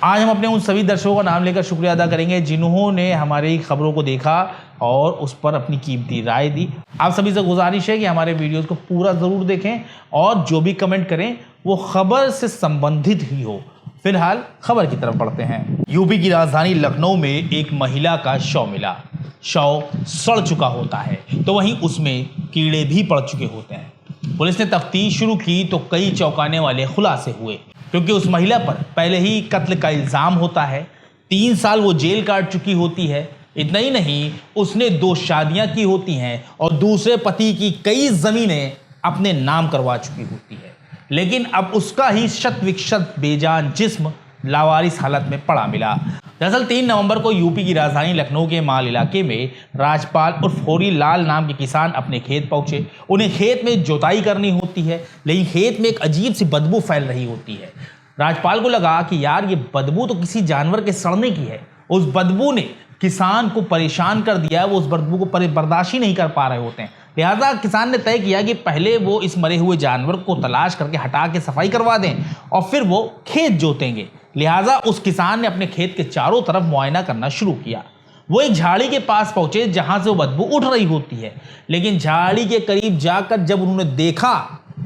आज हम अपने उन सभी दर्शकों का नाम लेकर शुक्रिया अदा करेंगे जिन्होंने हमारी खबरों को देखा और उस पर अपनी कीमती राय दी। आप सभी से गुजारिश है कि हमारे वीडियोस को पूरा ज़रूर देखें और जो भी कमेंट करें वो खबर से संबंधित ही हो। फिलहाल खबर की तरफ बढ़ते हैं। यूपी की राजधानी लखनऊ में एक महिला का शव मिला। शव सड़ चुका होता है तो वहीं उसमें कीड़े भी पड़ चुके होते हैं। पुलिस ने तफ्तीश शुरू की तो कई चौंकाने वाले खुलासे हुए, क्योंकि उस महिला पर पहले ही कत्ल का इल्ज़ाम होता है। 3 साल वो जेल काट चुकी होती है। इतना ही नहीं, उसने 2 शादियां की होती हैं और दूसरे पति की कई ज़मीनें अपने नाम करवा चुकी होती है। लेकिन अब उसका ही शत विक्षत बेजान जिस्म लावारिस हालत में पड़ा मिला। दरअसल 3 नवंबर को यूपी की राजधानी लखनऊ के माल इलाके में राजपाल उर्फ होरी लाल नाम के किसान अपने खेत पहुंचे। उन्हें खेत में जुताई करनी होती है, लेकिन खेत में एक अजीब सी बदबू फैल रही होती है। राजपाल को लगा कि यार ये बदबू तो किसी जानवर के सड़ने की है। उस बदबू ने किसान को परेशान कर दिया। वो उस बदबू को बर्दाश्त ही नहीं कर पा रहे होते हैं। लिहाजा किसान ने तय किया कि पहले वो इस मरे हुए जानवर को तलाश करके हटा के सफाई करवा दें और फिर वो खेत जोतेंगे। लिहाजा उस किसान ने अपने खेत के चारों तरफ मुआयना करना शुरू किया। वो एक झाड़ी के पास पहुंचे जहां से वो बदबू उठ रही होती है, लेकिन झाड़ी के करीब जाकर जब उन्होंने देखा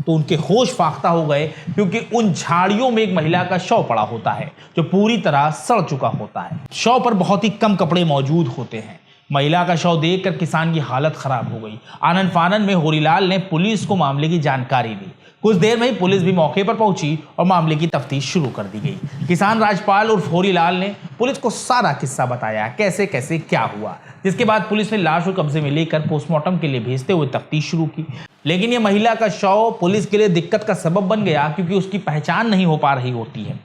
तो उनके होश फाख्ता हो गए, क्योंकि उन झाड़ियों में एक महिला का शव पड़ा होता है जो पूरी तरह सड़ चुका होता है। शव पर बहुत ही कम कपड़े मौजूद होते हैं। महिला का शव देखकर किसान की हालत खराब हो गई। आनन फानन में होरीलाल ने पुलिस को मामले की जानकारी दी। कुछ देर में ही पुलिस भी मौके पर पहुंची और मामले की तफ्तीश शुरू कर दी गई। किसान राजपाल उर्फ होरीलाल ने पुलिस को सारा किस्सा बताया, कैसे कैसे क्या हुआ, जिसके बाद पुलिस ने लाश को कब्जे में लेकर पोस्टमार्टम के लिए भेजते हुए तफ्तीश शुरू की। लेकिन यह महिला का शव पुलिस के लिए दिक्कत का सबब बन गया, क्योंकि उसकी पहचान नहीं हो पा रही होती है।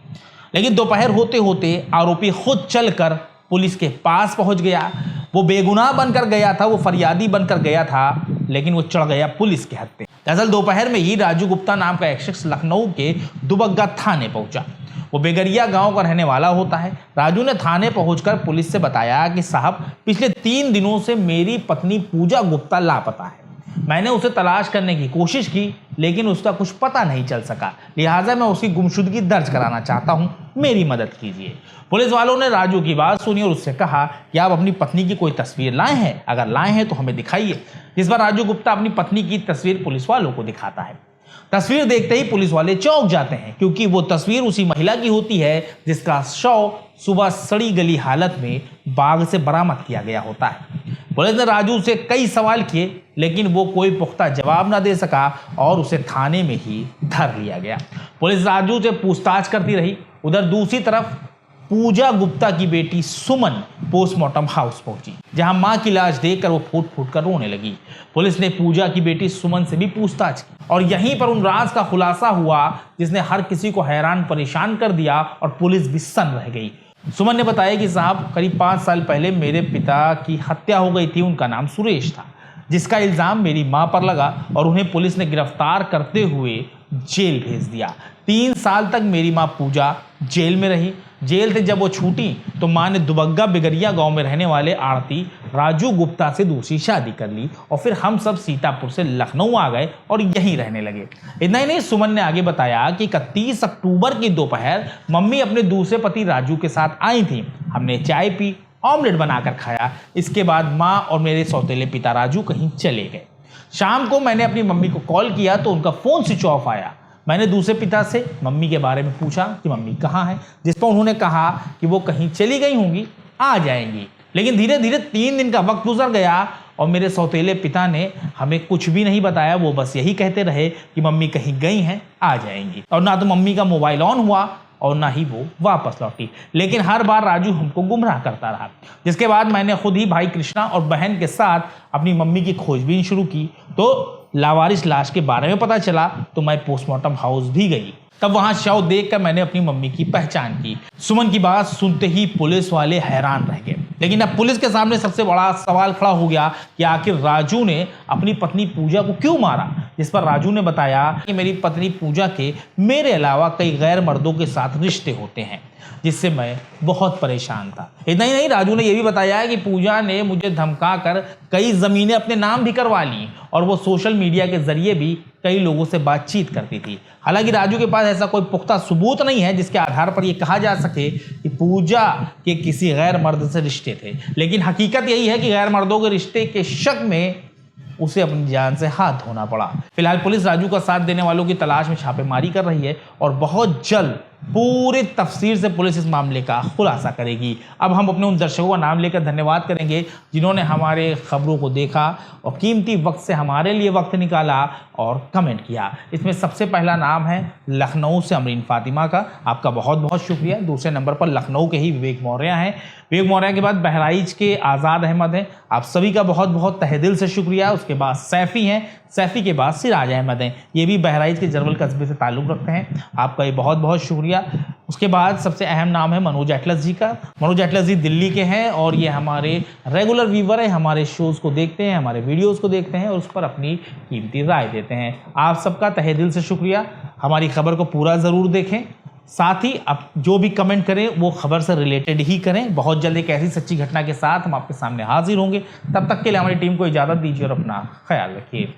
लेकिन दोपहर होते होते आरोपी खुद चलकर पुलिस के पास पहुंच गया। वो बेगुनाह बनकर गया था, वो फरियादी बनकर गया था, लेकिन वो चढ़ गया पुलिस के हत्थे। दरअसल दोपहर में ही राजू गुप्ता नाम का एक शख्स लखनऊ के दुबग्गा थाने पहुंचा। वो बेगरिया गांव का रहने वाला होता है। राजू ने थाने पहुंचकर पुलिस से बताया कि साहब, पिछले 3 दिनों से मेरी पत्नी पूजा गुप्ता लापता है। मैंने उसे तलाश करने की कोशिश की, लेकिन उसका कुछ पता नहीं चल सका। लिहाजा मैं उसकी गुमशुदगी दर्ज कराना चाहता हूं, मेरी मदद कीजिए। पुलिस वालों ने राजू की बात सुनी और उससे कहा कि आप अपनी पत्नी की कोई तस्वीर लाए हैं? अगर लाए हैं तो हमें दिखाइए। जिस पर राजू गुप्ता अपनी पत्नी की तस्वीर पुलिस वालों को दिखाता है। तस्वीर देखते ही पुलिस वाले चौंक जाते हैं, क्योंकि वो तस्वीर उसी महिला की होती है जिसका शव सुबह सड़ी गली हालत में बाग से बरामद किया गया होता है। पुलिस ने राजू से कई सवाल किए, लेकिन वो कोई पुख्ता जवाब ना दे सका और उसे थाने में ही धर लिया गया। पुलिस राजू से पूछताछ करती रही। उधर दूसरी तरफ पूजा गुप्ता की बेटी सुमन पोस्टमार्टम हाउस पहुंची, जहां मां की लाश देखकर वो फूट फूट कर रोने लगी। पुलिस ने पूजा की बेटी सुमन से भी पूछताछ की और यहीं पर उन राज का खुलासा हुआ जिसने हर किसी को हैरान परेशान कर दिया और पुलिस भी सन्न रह गई। सुमन ने बताया कि साहब, करीब 5 साल पहले मेरे पिता की हत्या हो गई थी। उनका नाम सुरेश था, जिसका इल्ज़ाम मेरी मां पर लगा और उन्हें पुलिस ने गिरफ्तार करते हुए जेल भेज दिया। 3 साल तक मेरी मां पूजा जेल में रही। जेल से जब वो छूटी तो मां ने दुबग्गा बिगरिया गांव में रहने वाले आड़ती राजू गुप्ता से दूसरी शादी कर ली और फिर हम सब सीतापुर से लखनऊ आ गए और यहीं रहने लगे। इतना ही नहीं, सुमन ने आगे बताया कि 31 अक्टूबर की दोपहर मम्मी अपने दूसरे पति राजू के साथ आई थी। हमने चाय पी, ऑमलेट बनाकर खाया। इसके बाद माँ और मेरे सौतेले पिता राजू कहीं चले गए। शाम को मैंने अपनी मम्मी को कॉल किया तो उनका फ़ोन स्विच ऑफ आया। मैंने दूसरे पिता से मम्मी के बारे में पूछा कि मम्मी कहाँ हैं, जिस पर उन्होंने कहा कि वो कहीं चली गई होंगी, आ जाएंगी। लेकिन धीरे धीरे 3 दिन का वक्त गुजर गया और मेरे सौतेले पिता ने हमें कुछ भी नहीं बताया। वो बस यही कहते रहे कि मम्मी कहीं गई हैं, आ जाएंगी। और ना तो मम्मी का मोबाइल ऑन हुआ और ना ही वो वापस लौटी। लेकिन हर बार राजू हमको गुमराह करता रहा। जिसके बाद मैंने खुद ही भाई कृष्णा और बहन के साथ अपनी मम्मी की खोजबीन शुरू की। तो लावारिस लाश के बारे में पता चला तो मैं पोस्टमार्टम हाउस भी गई। तब वहां शव देखकर मैंने अपनी मम्मी की पहचान की। सुमन की बात सुनते ही पुलिस वाले हैरान रह गए। लेकिन अब पुलिस के सामने सबसे बड़ा सवाल खड़ा हो गया कि आखिर राजू ने अपनी पत्नी पूजा को क्यों मारा, जिस पर राजू ने बताया कि मेरी पत्नी पूजा के मेरे अलावा कई गैर मर्दों के साथ रिश्ते होते हैं, जिससे मैं बहुत परेशान था। इतना ही नहीं, राजू ने यह भी बताया है कि पूजा ने मुझे धमका कर कई ज़मीनें अपने नाम भी करवा ली और वो सोशल मीडिया के जरिए भी कई लोगों से बातचीत करती थी। हालांकि राजू के पास ऐसा कोई पुख्ता सबूत नहीं है जिसके आधार पर यह कहा जा सके कि पूजा के किसी गैर मर्द से रिश्ते थे, लेकिन हकीकत यही है कि गैर मर्दों के रिश्ते के शक में उसे अपनी जान से हाथ धोना पड़ा। फिलहाल पुलिस राजू का साथ देने वालों की तलाश में छापेमारी कर रही है और बहुत जल्द पूरी तफसीर से पुलिस इस मामले का खुलासा करेगी। अब हम अपने उन दर्शकों का नाम लेकर धन्यवाद करेंगे जिन्होंने हमारे खबरों को देखा और कीमती वक्त से हमारे लिए वक्त निकाला और कमेंट किया। इसमें सबसे पहला नाम है लखनऊ से अमरीन फातिमा का, आपका बहुत बहुत शुक्रिया। दूसरे नंबर पर लखनऊ के ही विवेक मौर्य हैं। विवेक मौर्य के बाद बहराइच के आज़ाद अहमद हैं, आप सभी का बहुत बहुत तहे दिल से शुक्रिया। उसके बाद सैफ़ी हैं, सैफ़ी के बाद सिराज अहमद हैं, ये भी बहराइच के जरवल कस्बे से ताल्लुक़ रखते हैं, आपका ये बहुत बहुत शुक्रिया। उसके बाद सबसे अहम नाम है मनोज एटलस जी का। मनोज एटलस जी दिल्ली के हैं और ये हमारे रेगुलर व्यूवर हैं, हमारे शोज़ को देखते हैं, हमारे वीडियोज़ को देखते हैं और उस पर अपनी कीमती राय देते हैं। आप सबका तहे दिल से शुक्रिया। हमारी खबर को पूरा ज़रूर देखें, साथ ही आप जो भी कमेंट करें वो खबर से रिलेटेड ही करें। बहुत जल्द एक ऐसी सच्ची घटना के साथ हम आपके सामने हाजिर होंगे। तब तक के लिए हमारी टीम को इजाज़त दीजिए और अपना ख्याल रखिए।